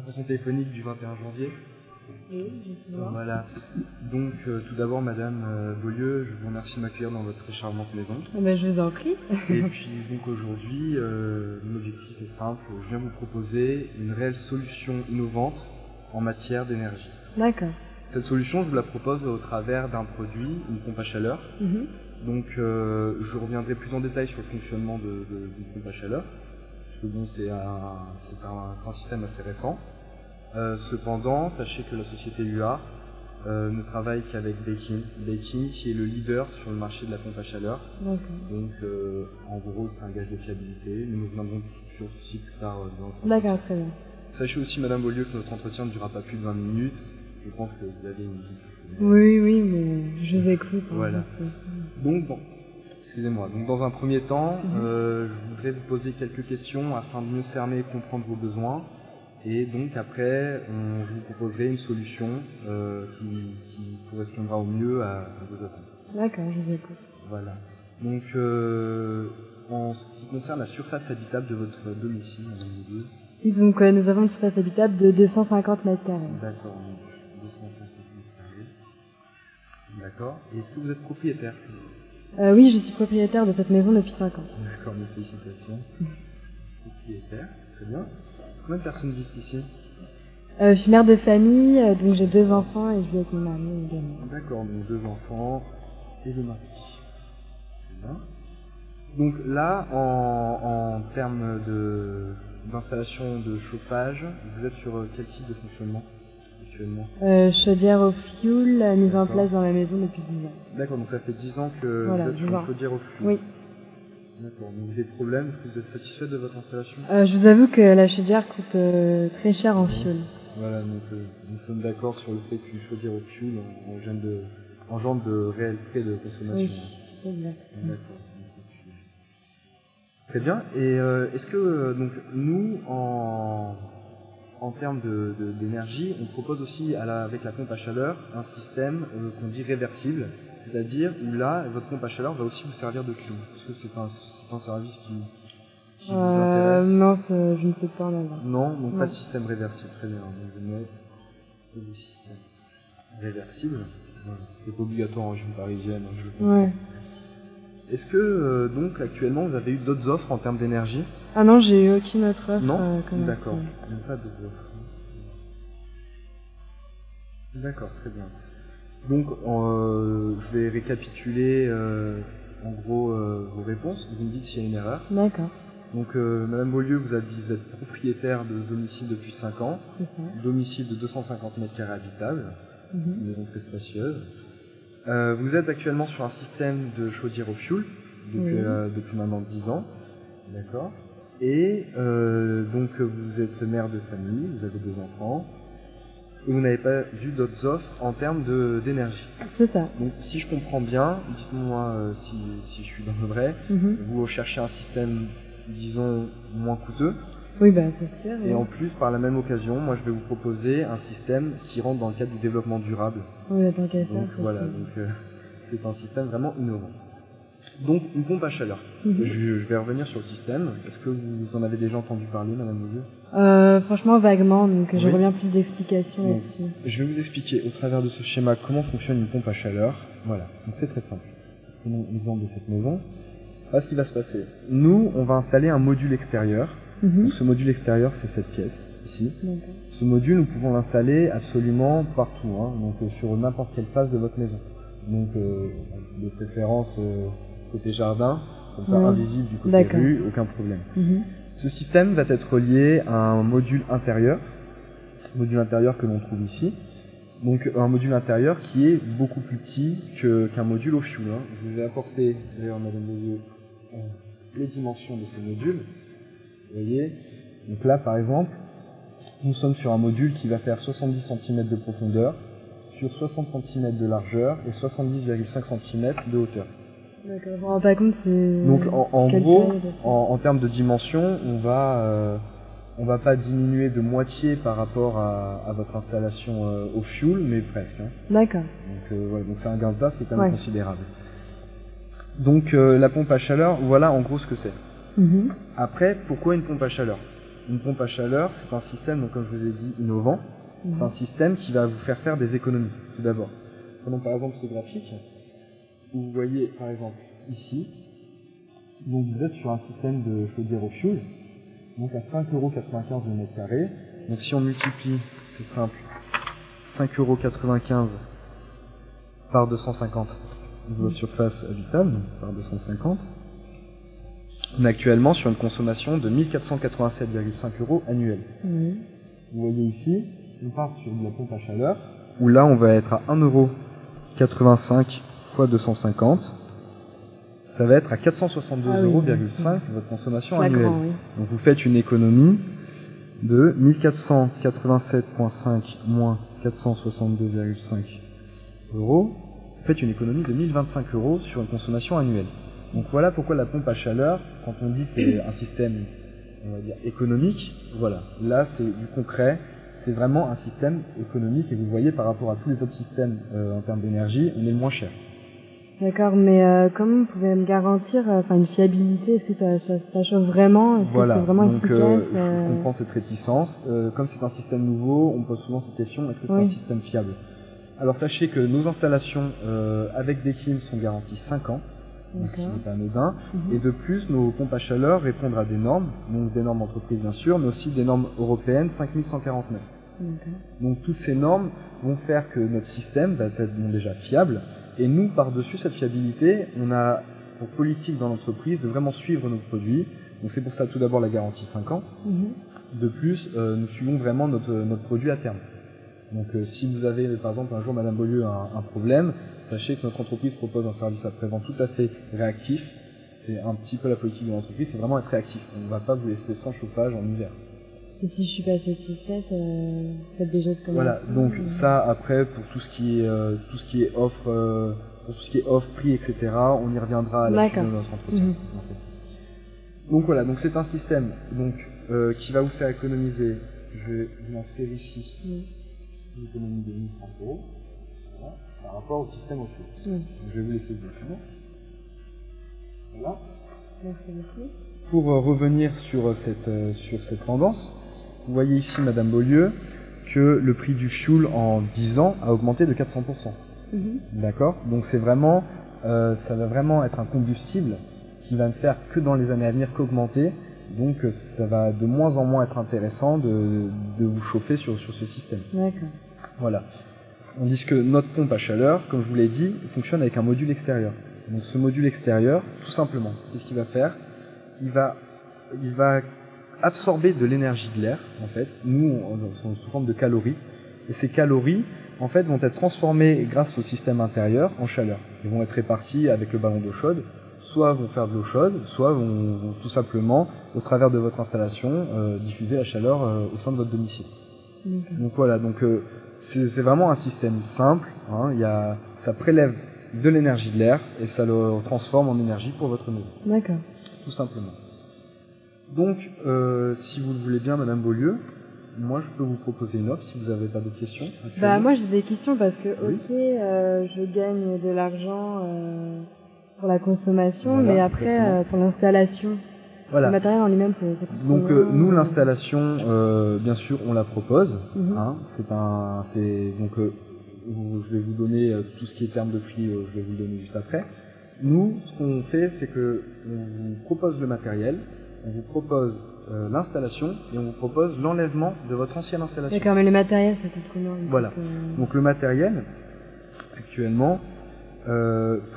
conversation téléphonique du 21 janvier. Oui, justement. Voilà. Donc, tout d'abord, Madame Beaulieu, je vous remercie de m'accueillir dans votre très charmante maison. Ben, je vous en prie. Et puis, donc aujourd'hui, mon objectif est simple. Je viens vous proposer une réelle solution innovante en matière d'énergie. D'accord. Cette solution, je vous la propose au travers d'un produit, une pompe à chaleur. Donc, je reviendrai plus en détail sur le fonctionnement d'une pompe à chaleur. Parce que bon, c'est un système assez récent. Cependant, sachez que la société UA ne travaille qu'avavec Daikin. Daikin qui est le leader sur le marché de la pompe à chaleur. D'accord. Donc, en gros, c'est un gage de fiabilité. Nous reviendrons sur ceci plus tard dans notre entretien. D'accord, très bien. Sachez aussi, Madame Beaulieu, que notre entretien ne durera pas plus de 20 minutes. Je pense que vous avez une vie. Oui, oui, mais je vous écoute. Voilà. Donc, bon, excusez-moi. Donc, dans un premier temps, je voudrais vous poser quelques questions afin de mieux cerner et comprendre vos besoins. Et donc, après, je vous proposerai une solution qui correspondra au mieux à vos attentes. D'accord, je vous écoute. Voilà. Donc, en ce qui concerne la surface habitable de votre domicile, Madame Beaulieu. Et donc, nous avons une surface habitable de 250 mètres carrés. D'accord, donc 250 mètres carrés. D'accord. Et est-ce que vous êtes propriétaire? Oui, je suis propriétaire de cette maison depuis 5 ans. D'accord, mes félicitations. Propriétaire, très bien. Combien de personnes vivent ici? Je suis mère de famille, donc j'ai 2 enfants et je vis avec mon mari également. D'accord, donc 2 enfants et le mari. Très bien. Donc là, en termes d'installation de chauffage, vous êtes sur quel type de fonctionnement actuellement? Chaudière au fioul, mise en place dans la maison depuis 10 ans. D'accord, donc ça fait 10 ans que Voilà, vous êtes sur 10 ans. une chaudière au fioul. Oui. D'accord, donc vous avez des problèmes? Est-ce que vous êtes satisfait de votre installation? Je vous avoue que la chaudière coûte très cher en fioul. Voilà, donc nous sommes d'accord sur le fait qu'une chaudière au fioul engendre de réels frais de consommation. Oui, exact. D'accord. Très bien. Et est-ce que donc nous, en termes d'énergie, on propose aussi avec la pompe à chaleur un système qu'on dit réversible, c'est-à-dire où là, votre pompe à chaleur va aussi vous servir de clim. Est-ce que c'est un service qui vous intéresse? Non, je ne sais pas en avoir. Non, donc Non. pas de système réversible. Très bien. Donc je mets le système réversible. Voilà. C'est pas obligatoire en région parisienne, je le comprends. Ouais. Est-ce que donc actuellement vous avez eu d'autres offres en termes d'énergie? Ah non, j'ai eu aucune autre offre. Non, comme d'accord. ça. Même pas d'autres offres. D'accord, très bien. Donc je vais récapituler en gros vos réponses. Vous me dites s'il y a une erreur. D'accord. Donc Madame Beaulieu, vous êtes propriétaire de domicile depuis 5 ans. C'est ça. Domicile de 250 mètres carrés habitables. Une maison très spacieuse. Vous êtes actuellement sur un système de chaudière au fioul depuis maintenant 10 ans. D'accord. Et donc vous êtes mère de famille, vous avez 2 enfants. Et vous n'avez pas vu d'autres offres en termes d'énergie. C'est ça. Donc si je comprends bien, dites-moi si je suis dans le vrai, vous recherchez un système, disons, moins coûteux. Oui, bah c'est sûr. Et en plus, par la même occasion, moi je vais vous proposer un système qui rentre dans le cadre du développement durable. Oui, tant qu'à faire. Donc voilà, donc c'est un système vraiment innovant. Donc une pompe à chaleur. Je vais revenir sur le système. Est-ce que vous en avez déjà entendu parler, Madame Beaulieu? Franchement, vaguement, donc Oui. j'aimerais bien plus d'explications là-dessus. Je vais vous expliquer au travers de ce schéma comment fonctionne une pompe à chaleur. Voilà, donc c'est très simple. Prenons l'exemple de cette maison. Voilà ce qui va se passer. Nous, on va installer un module extérieur. Donc, ce module extérieur, c'est cette pièce, ici. D'accord. Ce module, nous pouvons l'installer absolument partout, hein, donc sur n'importe quelle face de votre maison. Donc, de préférence côté jardin, comme ça, invisible du côté rue, aucun problème. Ce système va être relié à un module intérieur que l'on trouve ici. Donc, un module intérieur qui est beaucoup plus petit qu'un module au fioul. Hein. Je vous ai apporté, d'ailleurs, Madame Beaulieu, les dimensions de ce module. Vous voyez, donc là par exemple, nous sommes sur un module qui va faire 70 cm de profondeur, sur 60 cm de largeur et 70,5 cm de hauteur. D'accord, je me rends pas compte c'est... Donc en gros, en termes de dimension, on va pas diminuer de moitié par rapport à votre installation au fioul, mais presque. Hein. D'accord. Donc c'est un gain de place qui est quand même considérable. Donc la pompe à chaleur, voilà en gros ce que c'est. Après, pourquoi une pompe à chaleur? une pompe à chaleur, c'est un système, donc, comme je vous ai dit, innovant. C'est un système qui va vous faire des économies, tout d'abord. Prenons par exemple ce graphique, où vous voyez, par exemple, ici, donc vous êtes sur un système de chaudière au fioul, donc à 5,95 € le mètre carré. Donc si on multiplie, c'est simple, 5,95 € par 250 de votre surface habitable, donc par 250, on est actuellement sur une consommation de 1487,5 € annuels. Vous voyez ici, on part sur de la pompe à chaleur, où là on va être à 1,85 € fois 250, ça va être à 462,5 € votre consommation annuelle. Donc vous faites une économie de 1487,5 moins 462,5 €. Vous faites une économie de 1025 € sur une consommation annuelle. Donc voilà pourquoi la pompe à chaleur, quand on dit que c'est un système, on va dire, économique, voilà, là c'est du concret, c'est vraiment un système économique et vous voyez par rapport à tous les autres systèmes en termes d'énergie, on est le moins cher. D'accord, mais comment vous pouvez me garantir une fiabilité? Est-ce que ça chauffe vraiment? Est-ce que c'est vraiment efficace? Je comprends cette réticence. Comme c'est un système nouveau, on pose souvent cette question, est-ce que c'est un système fiable? Alors sachez que nos installations avec des KIM sont garanties 5 ans, donc ce n'est pas anodin, et de plus nos pompes à chaleur répondent à des normes, donc des normes d'entreprise bien sûr, mais aussi des normes européennes 5149. Donc toutes ces normes vont faire que notre système va être déjà fiable, et nous par-dessus cette fiabilité, on a pour politique dans l'entreprise de vraiment suivre nos produits, donc c'est pour ça tout d'abord la garantie 5 ans, de plus nous suivons vraiment notre produit à terme. Donc si vous avez par exemple un jour Madame Beaulieu un problème, sachez que notre entreprise propose un service après-vente tout à fait réactif. C'est un petit peu la politique de l'entreprise, c'est vraiment être réactif. On ne va pas vous laisser sans chauffage en hiver. Et si je suis pas satisfaite, faites des choses comme ça. Voilà, donc ça après pour tout ce qui est offre, prix, etc. On y reviendra à la suite de notre entretien. Donc voilà, donc c'est un système qui va vous faire économiser. Je vais vous inscrire ici. Une économie de 1030 €, voilà, par rapport au système au feu. Je vais vous laisser dessus. Voilà. Merci beaucoup. Pour revenir sur cette tendance, vous voyez ici, Madame Beaulieu, que le prix du fioul en 10 ans a augmenté de 400%. D'accord? Donc c'est vraiment, ça va vraiment être un combustible qui va ne faire que dans les années à venir qu'augmenter. Donc ça va de moins en moins être intéressant de vous chauffer sur ce système. D'accord. Voilà. On dit que notre pompe à chaleur, comme je vous l'ai dit, fonctionne avec un module extérieur. Donc ce module extérieur, tout simplement, qu'est-ce qu'il va faire? Il va absorber de l'énergie de l'air, en fait. Nous, on sous forme de calories. Et ces calories, en fait, vont être transformées grâce au système intérieur en chaleur. Ils vont être répartis avec le ballon d'eau chaude. Soit vont faire de l'eau chaude, soit vont tout simplement, au travers de votre installation, diffuser la chaleur au sein de votre domicile. Donc voilà, c'est vraiment un système simple, hein, ça prélève de l'énergie de l'air et ça le transforme en énergie pour votre maison. D'accord. Tout simplement. Donc, si vous le voulez bien, Madame Beaulieu, moi je peux vous proposer une offre si vous n'avez pas d'autres questions. Moi j'ai des questions parce que je gagne de l'argent pour la consommation, mais après pour l'installation, le matériel en lui-même c'est donc nous l'installation, bien sûr, on la propose. Hein, je vais vous donner tout ce qui est terme de prix, je vais vous le donner juste après. Nous, ce qu'on fait, c'est que on vous propose le matériel, on vous propose l'installation et on vous propose l'enlèvement de votre ancienne installation. D'accord, mais le matériel, ça coûte combien? Voilà. Donc le matériel, actuellement,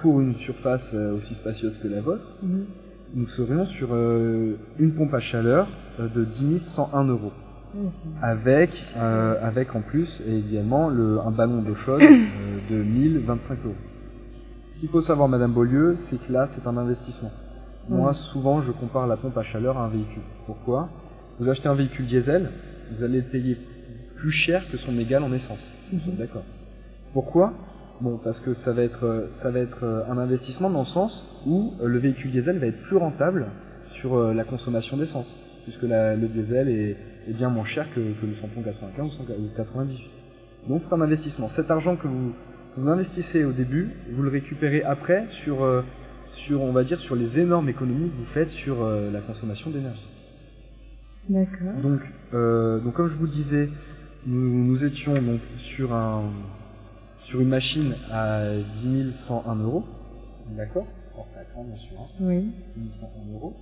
pour une surface aussi spacieuse que la vôtre, nous serions sur une pompe à chaleur de 10 101 €. Avec en plus également un ballon d'eau chaude de 1025 €. Ce qu'il faut savoir, Madame Beaulieu, c'est que là, c'est un investissement. Moi, souvent, je compare la pompe à chaleur à un véhicule. Pourquoi? Vous achetez un véhicule diesel, vous allez payer plus cher que son égal en essence. D'accord. Pourquoi? Bon, parce que ça va être un investissement dans le sens où le véhicule diesel va être plus rentable sur la consommation d'essence, puisque le diesel est bien moins cher que le samplon 95 ou 98. Donc c'est un investissement. Cet argent que vous investissez au début, vous le récupérez après sur on va dire sur les énormes économies que vous faites sur la consommation d'énergie. D'accord. Donc comme je vous disais, nous étions donc sur une machine à 10 101 €, d'accord, hors taxe, bien sûr, hein. Oui. 10 101 €,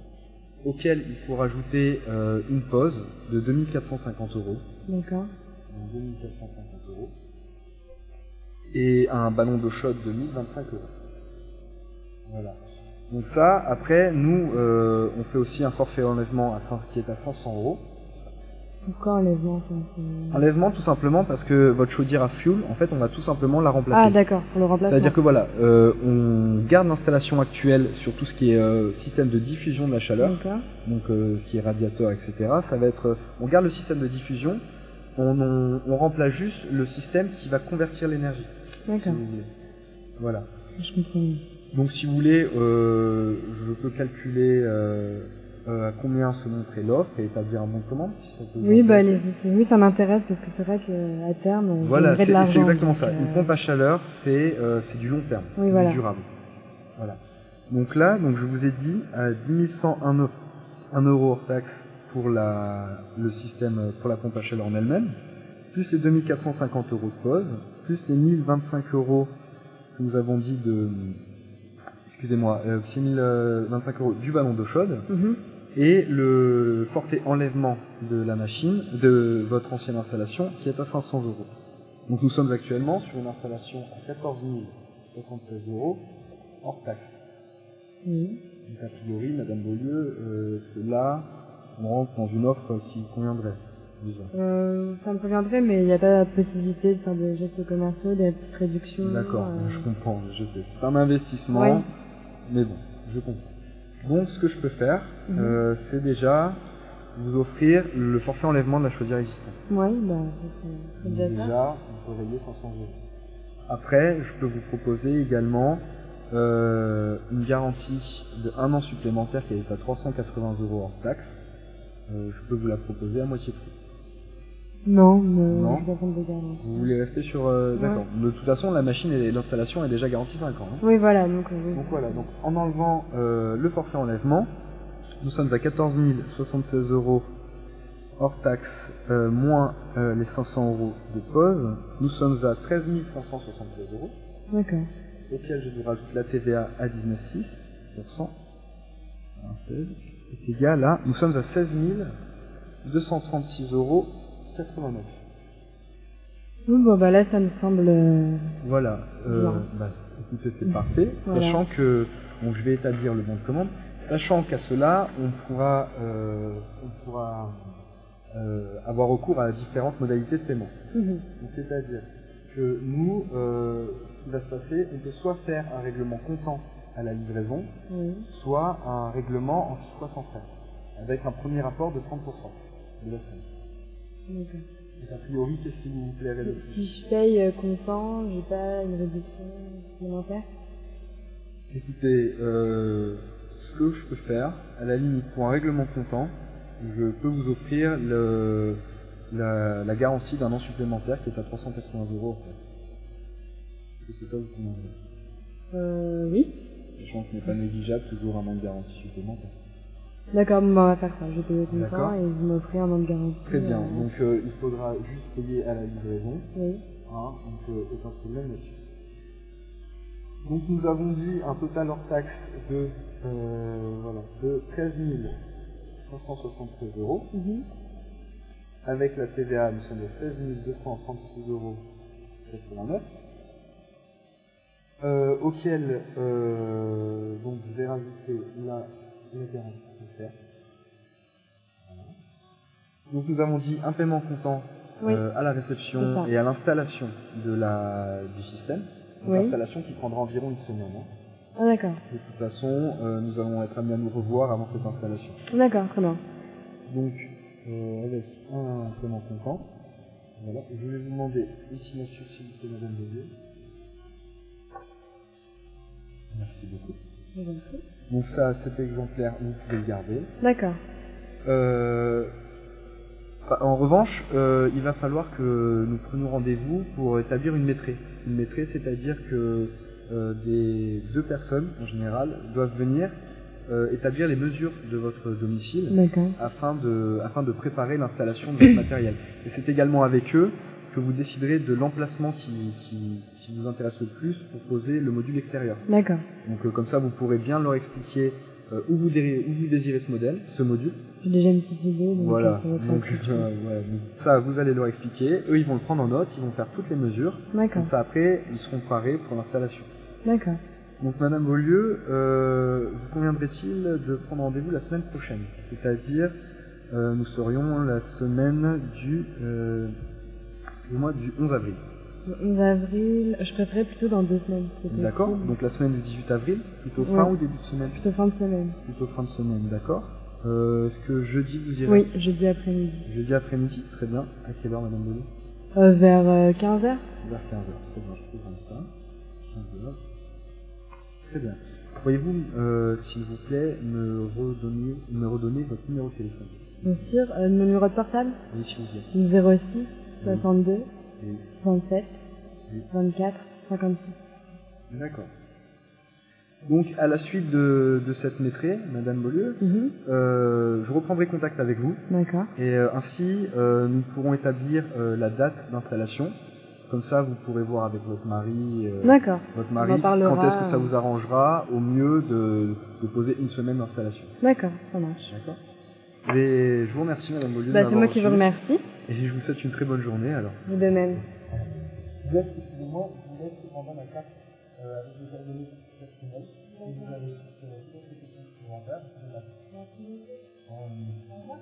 auquel il faut rajouter une pause de 2 450 €. D'accord. Donc 2 450 € et un ballon d'eau chaude de 1 025 €. Voilà. Donc ça, après, nous, on fait aussi un forfait enlèvement qui est à 500 €. Pourquoi enlèvement? Enlèvement, tout simplement parce que votre chaudière à fuel, en fait, on va tout simplement la remplacer. Ah d'accord, pour le remplacement. C'est-à-dire que voilà, on garde l'installation actuelle sur tout ce qui est système de diffusion de la chaleur, donc ce qui est radiateur, etc. Ça va être, on garde le système de diffusion, on remplace juste le système qui va convertir l'énergie. D'accord. Si vous voulez. Voilà. Je comprends. Donc si vous voulez, je peux calculer à combien se montrait l'offre et établir un bon de commande. Si ça peut oui, oui, ça m'intéresse parce que c'est vrai qu'à terme, voilà, de l'argent. C'est exactement ça. Une pompe à chaleur, c'est du long terme, oui, du durable. Voilà. Donc là, je vous ai dit à 10 101 € hors taxe pour le système, pour la pompe à chaleur en elle-même, plus les 2 450 € de pause, plus les 1 025 € que nous avons dit excusez-moi, 6 025 € du ballon d'eau chaude, et le forfait enlèvement de la machine, de votre ancienne installation, qui est à 500 €. Donc nous sommes actuellement sur une installation à 14 076 € hors taxe. Donc a priori, Madame Beaulieu, là, on rentre dans une offre qui conviendrait. Ça me conviendrait, mais il n'y a pas de possibilité de faire des gestes commerciaux, des petites réductions. D'accord, je comprends, je sais. C'est un investissement, mais bon, je comprends. Donc ce que je peux faire, c'est déjà vous offrir le forfait enlèvement de la chaudière existante. Oui, c'est déjà ça. Déjà, vous pourrez payer 500 €. Après, je peux vous proposer également une garantie de 1 an supplémentaire qui est à 380 € hors taxe. Je peux vous la proposer à moitié prix. Non, je vais pas prendre de garantie. Vous voulez rester sur... D'accord. De toute façon, la machine et l'installation est déjà garantie 5 ans. Hein. Oui, voilà. Donc voilà. Donc en enlevant le forfait enlèvement, nous sommes à 14 076 € hors taxe, moins les 500 € de pause. Nous sommes à 13 576 €. D'accord. Auquel je vous rajoute la TVA à 19,6%. C'est égal à... Nous sommes à 16 236 € 89. Oui, là, ça me semble... Voilà. Écoutez, c'est parfait. Voilà. Sachant que... je vais établir le bon de commande. Sachant qu'à cela, on pourra avoir recours à différentes modalités de paiement. Donc, c'est-à-dire que nous, ce qui va se passer, on peut soit faire un règlement comptant à la livraison, soit un règlement en 6 fois sans frais, avec un premier rapport de 30% de la somme. Donc a priori, qu'est-ce qui vous plairait le plus? Si je paye comptant, j'ai pas une réduction supplémentaire? Écoutez, ce que je peux faire, à la limite, pour un règlement comptant, je peux vous offrir la garantie d'un an supplémentaire qui est à 380 € en fait. Est-ce que c'est ça vous convient? Oui. Sachant que ce n'est pas négligeable, toujours un an de garantie supplémentaire. D'accord, on va faire ça. Je vais payer comptant et vous m'offrez un an de garantie. Très bien, donc il faudra juste payer à la livraison. Oui. Donc aucun problème là-dessus. Donc nous avons dit un total hors taxe de 13 573 €. Avec la TVA, nous sommes de 16 236 € 89. Auquel donc je vais rajouter la garantie offerte. Voilà. Donc nous avons dit un paiement comptant à la réception et à l'installation du système. Une installation qui prendra environ une semaine. Ah d'accord. De toute façon, nous allons être amenés à nous revoir avant cette installation. D'accord, très bien. Donc avec un paiement comptant, voilà, je vais vous demander une signature s'il vous plaît, Madame Beaulieu. Merci beaucoup. Donc ça, cet exemplaire, vous pouvez le garder. D'accord. En revanche, il va falloir que nous prenions rendez-vous pour établir une maîtrise. Une maîtrise, c'est-à-dire que des 2 personnes, en général, doivent venir établir les mesures de votre domicile afin de préparer l'installation de votre matériel. Et c'est également avec eux que vous déciderez de l'emplacement qui vous intéresse le plus pour poser le module extérieur. D'accord. Donc comme ça, vous pourrez bien leur expliquer où vous désirez ce module. J'ai déjà une petite idée. Donc voilà. Donc ça, vous allez leur expliquer. Eux, ils vont le prendre en note, ils vont faire toutes les mesures. D'accord. Comme ça, après, ils seront parés pour l'installation. D'accord. Donc Madame Beaulieu, vous conviendrait-il de prendre rendez-vous la semaine prochaine? C'est-à-dire, nous serions la semaine du mois du 11 avril. Le 11 avril, je préférais plutôt dans 2 semaines. D'accord, donc la semaine du 18 avril, plutôt fin ou début de semaine? Plutôt fin de semaine. Plutôt fin de semaine, d'accord. Est-ce que jeudi vous irez? Oui, jeudi après-midi. Jeudi après-midi, très bien. À quelle heure Madame Beaulieu? Vers 15h. Vers 15h, très bien, je peux prendre ça. 15h. Très bien. Pourriez-vous, s'il vous plaît, me redonner votre numéro de téléphone? Bien sûr. Mon numéro de portable? Oui, s'il vous plaît. 06 62 67 24 56. D'accord. Donc, à la suite de cette maîtrise, Madame Beaulieu, je reprendrai contact avec vous. D'accord. Et ainsi, nous pourrons établir la date d'installation. Comme ça, vous pourrez voir avec votre mari, quand est-ce que ça vous arrangera au mieux de poser une semaine d'installation. D'accord, ça marche. D'accord. Et je vous remercie, Madame Beaulieu. C'est moi qui vous remercie. Et je vous souhaite une très bonne journée alors. Vous de même. Je vous laisse cependant ma carte avec les coordonnées personnelles. Si vous avez quelques questions supplémentaires, vous pouvez m'appeler. Merci. Au revoir.